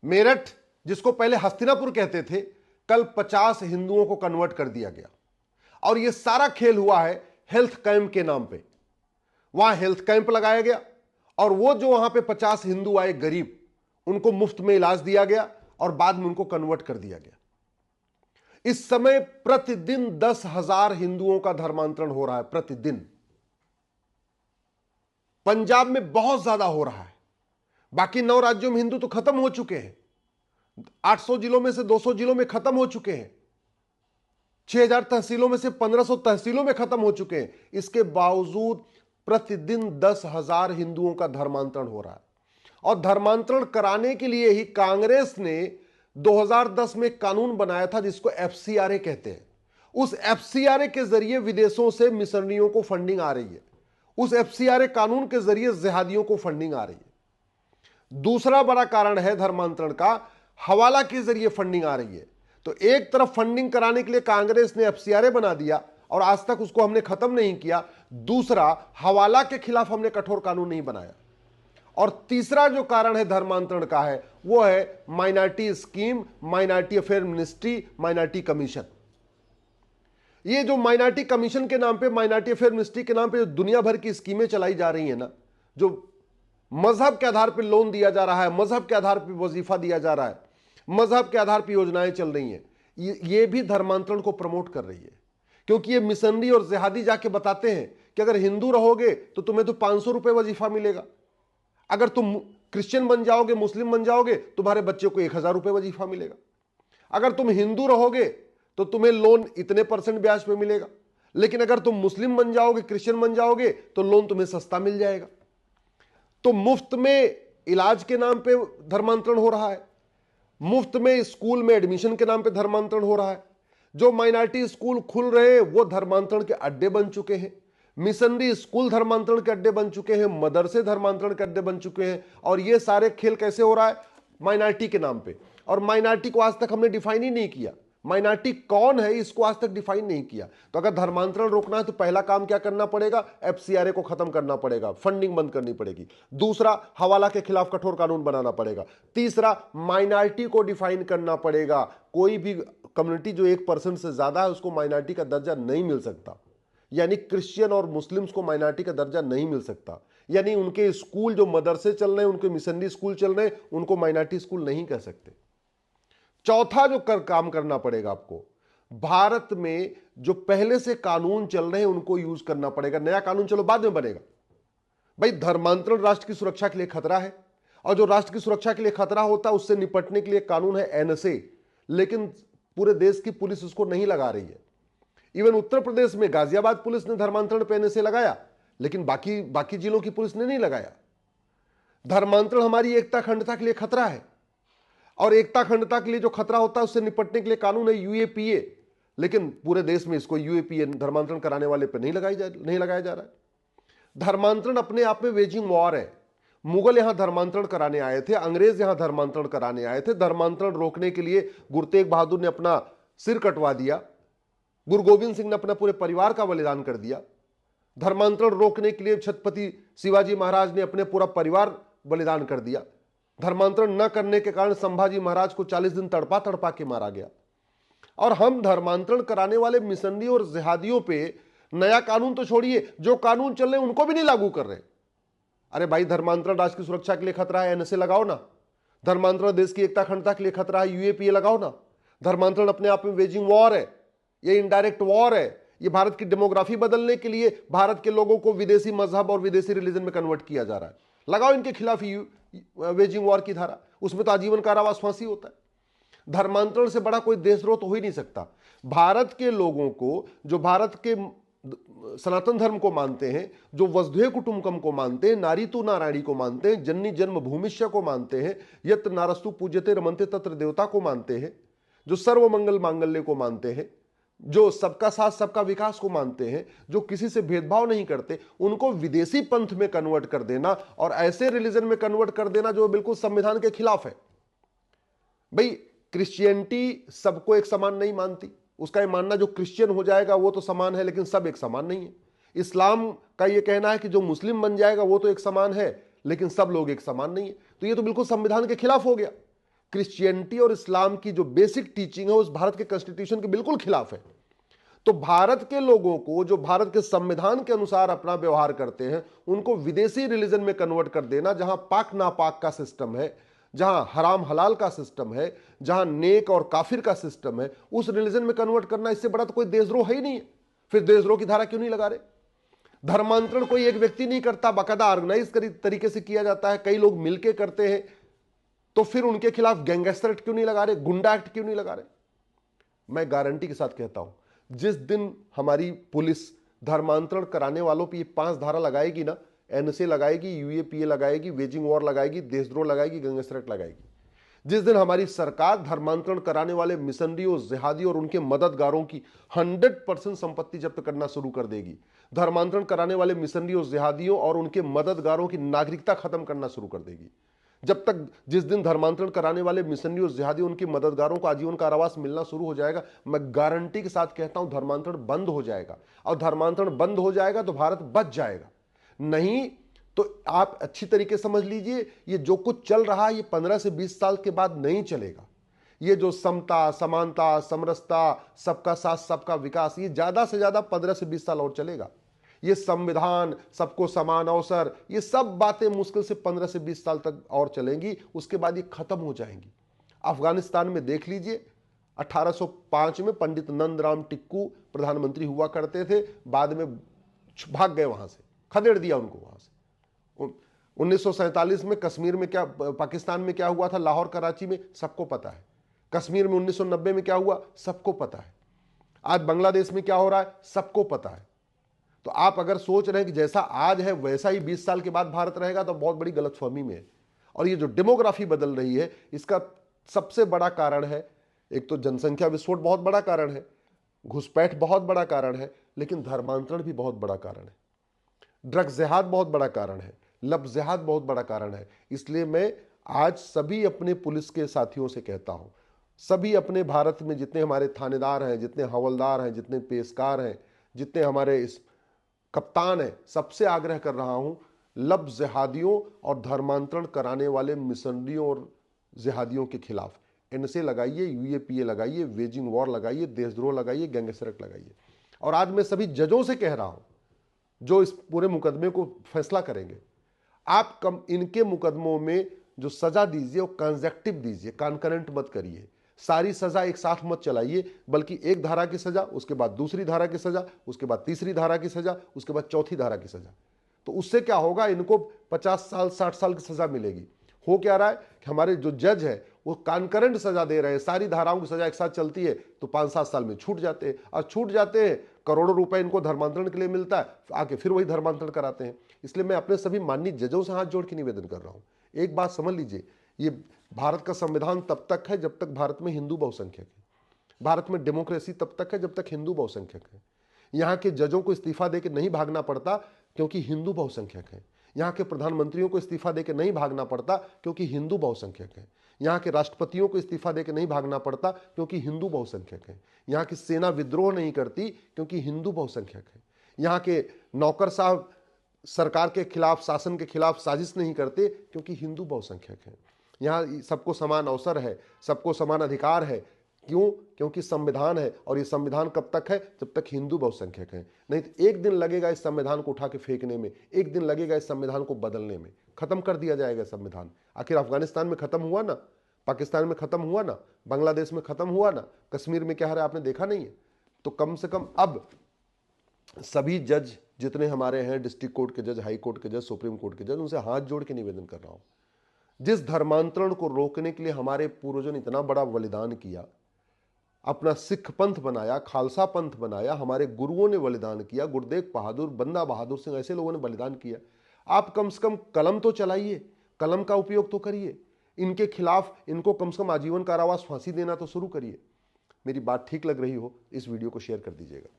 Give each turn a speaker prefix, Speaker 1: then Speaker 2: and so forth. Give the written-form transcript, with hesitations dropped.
Speaker 1: मेरठ, जिसको पहले हस्तिनापुर कहते थे, कल 50 हिंदुओं को कन्वर्ट कर दिया गया। और यह सारा खेल हुआ है हेल्थ कैंप के नाम पे। वहां हेल्थ कैंप लगाया गया और वो जो वहां पे 50 हिंदू आए गरीब, उनको मुफ्त में इलाज दिया गया और बाद में उनको कन्वर्ट कर दिया गया। इस समय प्रतिदिन 10,000 हिंदुओं का धर्मांतरण हो रहा है प्रतिदिन। पंजाब में बहुत ज्यादा हो रहा है। बाकी 9 राज्यों में हिंदू तो खत्म हो चुके हैं। 800 जिलों में से 200 जिलों में खत्म हो चुके हैं। 6,000 तहसीलों में से 1,500 तहसीलों में खत्म हो चुके हैं। इसके बावजूद प्रतिदिन 10,000 हिंदुओं का धर्मांतरण हो रहा है। और धर्मांतरण कराने के लिए ही कांग्रेस ने 2010 में कानून बनाया था जिसको एफसीआरए कहते हैं। उस एफसीआरए के जरिए विदेशों से मिशनरियों को फंडिंग आ रही है। उस एफसीआरए कानून के जरिए जिहादियों को फंडिंग आ रही है। दूसरा बड़ा कारण है धर्मांतरण का, हवाला के जरिए फंडिंग आ रही है। तो एक तरफ फंडिंग कराने के लिए कांग्रेस ने एफसीआरए बना दिया और आज तक उसको हमने खत्म नहीं किया। दूसरा, हवाला के खिलाफ हमने कठोर कानून नहीं बनाया। और तीसरा जो कारण है धर्मांतरण का है वो है minority scheme, minority affair ministry, minority commission. ये जो माइनॉरिटी कमीशन के नाम पे, माइनॉरिटी अफेयर मिनिस्ट्री के नाम पे जो दुनिया भर की स्कीमें चलाई जा रही है ना, जो मजहब के आधार पर लोन दिया जा रहा है, मजहब के आधार पर वजीफा दिया जा रहा है, मजहब के आधार पर योजनाएं चल रही हैं, ये भी धर्मांतरण को प्रमोट कर रही है। क्योंकि ये मिशनरी और जिहादी जाके बताते हैं कि अगर हिंदू रहोगे तो तुम्हें तो 500 रुपए वजीफा मिलेगा, अगर तुम क्रिश्चियन बन जाओगे, मुस्लिम बन जाओगे, तुम्हारे बच्चे को 1,000 रुपए वजीफा मिलेगा, अगर तुम हिंदू रहोगे तो तुम्हें लोन इतने % ब्याज पे मिलेगा, लेकिन अगर तुम मुस्लिम बन जाओगे, क्रिश्चियन बन जाओगे तो लोन तुम्हें सस्ता मिल जाएगा। तो मुफ्त में इलाज के नाम पे धर्मांतरण हो रहा है, मुफ्त में स्कूल में एडमिशन के नाम पे धर्मांतरण हो रहा है। जो माइनॉरिटी स्कूल खुल रहे हैं वो धर्मांतरण के अड्डे बन चुके हैं। मिशनरी स्कूल धर्मांतरण के अड्डे बन चुके हैं, मदरसे धर्मांतरण के अड्डे बन चुके हैं। और ये सारे खेल कैसे हो रहा है? माइनॉरिटी के नाम पे। और माइनॉरिटी को आज तक हमने डिफाइन ही नहीं किया। माइनॉरिटी कौन है इसको आज तक डिफाइन नहीं किया। तो अगर धर्मांतरण रोकना है तो पहला काम क्या करना पड़ेगा? एफसीआरए को खत्म करना पड़ेगा, फंडिंग बंद करनी पड़ेगी। दूसरा, हवाला के खिलाफ कठोर कानून बनाना पड़ेगा। तीसरा, माइनॉरिटी को डिफाइन करना पड़ेगा। कोई भी कम्युनिटी जो 1% से ज्यादा है उसको माइनॉरिटी का दर्जा नहीं मिल सकता। यानी क्रिश्चियन और मुस्लिम्स को माइनॉरिटी का दर्जा नहीं मिल सकता। यानी उनके स्कूल जो मदरसे चल रहे हैं, उनके मिशनरी स्कूल चल रहे हैं, उनको माइनॉरिटी स्कूल नहीं कह सकते। चौथा जो काम करना पड़ेगा आपको, भारत में जो पहले से कानून चल रहे हैं उनको यूज करना पड़ेगा। नया कानून चलो बाद में बनेगा। भाई, धर्मांतरण राष्ट्र की सुरक्षा के लिए खतरा है, और जो राष्ट्र की सुरक्षा के लिए खतरा होता है उससे निपटने के लिए कानून है एनएसए, लेकिन पूरे देश की पुलिस उसको नहीं लगा रही है। इवन उत्तर प्रदेश में गाजियाबाद पुलिस ने धर्मांतरण पे एनएसए लगाया, लेकिन बाकी जिलों की पुलिस ने नहीं लगाया। धर्मांतरण हमारी एकता अखंडता के लिए खतरा है, और एकता अखंडता के लिए जो खतरा होता है उससे निपटने के लिए कानून है यूएपीए, लेकिन पूरे देश में इसको यूएपीए धर्मांतरण कराने वाले पे नहीं लगाया जा रहा है। धर्मांतरण अपने आप में वेजिंग वॉर है। मुगल यहां धर्मांतरण कराने आए थे, अंग्रेज यहां धर्मांतरण कराने आए थे। धर्मांतरण रोकने के लिए गुरु तेग बहादुर ने अपना सिर कटवा दिया, गुरु गोविंद सिंह ने अपना पूरे परिवार का बलिदान कर दिया। धर्मांतरण रोकने के लिए छत्रपति शिवाजी महाराज ने अपने पूरा परिवार बलिदान कर दिया। धर्मांतरण न करने के कारण संभाजी महाराज को 40 दिन तड़पा तड़पा के मारा गया। और हम धर्मांतरण कराने वाले मिशनरी और जिहादियों पे नया कानून तो छोड़िए, जो कानून चल रहे हैं उनको भी नहीं लागू कर रहे। अरे भाई, धर्मांतरण राष्ट्र की सुरक्षा के लिए खतरा है, एनएसए लगाओ ना। धर्मांतरण देश की एकता अखंडता के लिए खतरा है, यूएपीए लगाओ ना। धर्मांतरण अपने आप में वेजिंग वॉर है, ये इनडायरेक्ट वॉर है। ये भारत की डेमोग्राफी बदलने के लिए भारत के लोगों को विदेशी मजहब और विदेशी रिलीजन में कन्वर्ट किया जा रहा है। लगाओ इनके खिलाफ वेजिंग वॉर की धारा, उसमें तो आजीवन कारावास, फांसी होता है। धर्मांतरण से बड़ा कोई देशद्रोह तो हो ही नहीं सकता। भारत के लोगों को, जो भारत के सनातन धर्म को मानते हैं, जो वसुधैव कुटुंबकम को मानते हैं, नारी तू नारायणी को मानते हैं, जननी जन्म भूमिष्य को मानते हैं, यत्र नारस्तु पूज्यते रमन्ते तत्र देवता को मानते हैं, जो सर्व मंगल मांगल्य को मानते हैं, जो सबका साथ सबका विकास को मानते हैं, जो किसी से भेदभाव नहीं करते, उनको विदेशी पंथ में कन्वर्ट कर देना और ऐसे रिलीजन में कन्वर्ट कर देना जो बिल्कुल संविधान के खिलाफ है। भाई, क्रिश्चियनिटी सबको एक समान नहीं मानती। उसका ये मानना जो क्रिश्चियन हो जाएगा वो तो समान है, लेकिन सब एक समान नहीं है। इस्लाम का ये कहना है कि जो मुस्लिम बन जाएगा वो तो एक समान है, लेकिन सब लोग एक समान नहीं है। तो ये तो बिल्कुल संविधान के खिलाफ हो गया। क्रिश्चियनिटी और इस्लाम की जो बेसिक टीचिंग है उस भारत के कॉन्स्टिट्यूशन के बिल्कुल खिलाफ है। तो भारत के लोगों को जो भारत के संविधान के अनुसार अपना व्यवहार करते हैं उनको विदेशी रिलीजन में कन्वर्ट कर देना, जहां पाक नापाक का सिस्टम है, जहां हराम हलाल का सिस्टम है, जहां नेक और काफिर का सिस्टम है, उस रिलीजन में कन्वर्ट करना, इससे बड़ा तो कोई देशद्रोह है ही नहीं है। फिर देशद्रोह की धारा क्यों नहीं लगा रहे? धर्मांतरण कोई एक व्यक्ति नहीं करता, बाकायदा ऑर्गेनाइज तरीके से किया जाता है, कई लोग मिलकर करते हैं। तो फिर उनके खिलाफ गैंगस्टर एक्ट क्यों नहीं लगा रहे, गुंडा एक्ट क्यों नहीं लगा रहे? मैं गारंटी के साथ कहता हूं, जिस दिन हमारी पुलिस धर्मांतरण कराने वालों पर 5 धारा लगाएगी ना, एनएसए लगाएगी, यूएपीए लगाएगी, वेजिंग वॉर लगाएगी, देशद्रोह लगाएगी, गैंगस्टर एक्ट लगाएगी, जिस दिन हमारी सरकार धर्मांतरण कराने वाले मिशनरियों, जिहादी और उनके मददगारों की 100% संपत्ति जब्त करना शुरू कर देगी, धर्मांतरण कराने वाले मिशनरियों, जिहादियों और उनके मददगारों की नागरिकता खत्म करना शुरू कर देगी, जब तक जिस दिन धर्मांतरण कराने वाले मिशनरियों, जिहादियों, उनके मददगारों को आजीवन कारावास मिलना शुरू हो जाएगा, मैं गारंटी के साथ कहता हूं धर्मांतरण बंद हो जाएगा। और धर्मांतरण बंद हो जाएगा तो भारत बच जाएगा। नहीं तो आप अच्छी तरीके समझ लीजिए, ये जो कुछ चल रहा है ये 15 से 20 साल के बाद नहीं चलेगा। ये जो समता, समानता, समरसता, सबका साथ सबका विकास, ये ज्यादा से ज्यादा 15 से 20 साल और चलेगा। ये संविधान, सबको समान अवसर, ये सब बातें मुश्किल से 15 से 20 साल तक और चलेंगी, उसके बाद ये खत्म हो जाएंगी। अफगानिस्तान में देख लीजिए, 1805 में पंडित नंदराम टिक्कू प्रधानमंत्री हुआ करते थे, बाद में भाग गए, वहां से खदेड़ दिया उनको वहां से। 1947 में कश्मीर में क्या, पाकिस्तान में क्या हुआ था, लाहौर कराची में, सबको पता है। कश्मीर में 1990 में क्या हुआ, सबको पता है। आज बांग्लादेश में क्या हो रहा है, सबको पता है। तो आप अगर सोच रहे हैं कि जैसा आज है वैसा ही 20 साल के बाद भारत रहेगा, तो बहुत बड़ी गलतफहमी में है। और ये जो डेमोग्राफी बदल रही है, इसका सबसे बड़ा कारण है, एक तो जनसंख्या विस्फोट बहुत बड़ा कारण है, घुसपैठ बहुत बड़ा कारण है, लेकिन धर्मांतरण भी बहुत बड़ा कारण है, ड्रग्स जिहाद बहुत बड़ा कारण है, लब जिहाद बहुत बड़ा कारण है। इसलिए मैं आज सभी अपने पुलिस के साथियों से कहता हूं, सभी अपने भारत में जितने हमारे थानेदार हैं, जितने हवलदार हैं, जितने पेशकार हैं, जितने हमारे इस कप्तान हैं, सबसे आग्रह कर रहा हूं, लब जिहादियों और धर्मांतरण कराने वाले मिशनरियों और जिहादियों के खिलाफ एनएसए लगाइए, यूएपीए लगाइए, वेजिंग वॉर लगाइए, देशद्रोह लगाइए, गैंगस्टर एक्ट लगाइए। और आज मैं सभी जजों से कह रहा हूं जो इस पूरे मुकदमे को फैसला करेंगे, आप कम इनके मुकदमों में जो सजा दीजिए वो कंसेक्टिव दीजिए, कॉन्करेंट मत करिए। सारी सजा एक साथ मत चलाइए, बल्कि एक धारा की सजा, उसके बाद दूसरी धारा की सजा, उसके बाद तीसरी धारा की सजा, उसके बाद चौथी धारा की सजा। तो उससे क्या होगा, इनको 50 साल 60 साल की सजा मिलेगी। हो क्या रहा है कि हमारे जो जज है वो कॉन्करेंट सजा दे रहे हैं, सारी धाराओं की सजा एक साथ चलती है, तो 5-7 साल में छूट जाते हैं। और छूट जाते हैं, करोड़ों रुपए इनको धर्मांतरण के लिए मिलता है, आके फिर वही धर्मांतरण कराते हैं। इसलिए मैं अपने सभी माननीय जजों से हाथ जोड़ के निवेदन कर रहा हूं, एक बात समझ लीजिए, ये भारत का संविधान तब तक है जब तक भारत में हिंदू बहुसंख्यक है, भारत में डेमोक्रेसी तब तक है जब तक हिंदू बहुसंख्यक है। यहाँ के जजों को इस्तीफा देकर नहीं भागना पड़ता क्योंकि हिंदू बहुसंख्यक है। यहाँ के प्रधानमंत्रियों को इस्तीफा देकर नहीं भागना पड़ता क्योंकि हिंदू बहुसंख्यक है। यहाँ के राष्ट्रपतियों को इस्तीफा देकर नहीं भागना पड़ता क्योंकि हिंदू बहुसंख्यक है। यहाँ की सेना विद्रोह नहीं करती क्योंकि हिंदू बहुसंख्यक है। यहाँ के नौकर साहब सरकार के खिलाफ, शासन के खिलाफ साजिश नहीं करते क्योंकि हिंदू बहुसंख्यक है। यहाँ सबको समान अवसर है, सबको समान अधिकार है। क्यों? क्योंकि संविधान है, और ये संविधान कब तक है, जब तक हिंदू बहुसंख्यक है। नहीं तो एक दिन लगेगा इस संविधान को उठा के फेंकने में, एक दिन लगेगा इस संविधान को बदलने में, खत्म कर दिया जाएगा संविधान। आखिर अफगानिस्तान में खत्म हुआ ना, पाकिस्तान में खत्म हुआ ना, बांग्लादेश में खत्म हुआ ना, कश्मीर में क्या है आपने देखा नहीं है। तो कम से कम अब सभी जज जितने हमारे हैं, डिस्ट्रिक्ट कोर्ट के जज, हाई कोर्ट के जज, सुप्रीम कोर्ट के जज, उनसे हाथ जोड़ के निवेदन कर रहा हूं, जिस धर्मांतरण को रोकने के लिए हमारे पूर्वजों ने इतना बड़ा बलिदान किया, अपना सिख पंथ बनाया, खालसा पंथ बनाया, हमारे गुरुओं ने बलिदान किया, गुरुदेव बहादुर, बंदा बहादुर सिंह, ऐसे लोगों ने बलिदान किया। आप कम से कम कलम तो चलाइए, कलम का उपयोग तो करिए, इनके खिलाफ इनको कम से कम आजीवन कारावास, फांसी देना तो शुरू करिए। मेरी बात ठीक लग रही हो, इस वीडियो को शेयर कर दीजिएगा।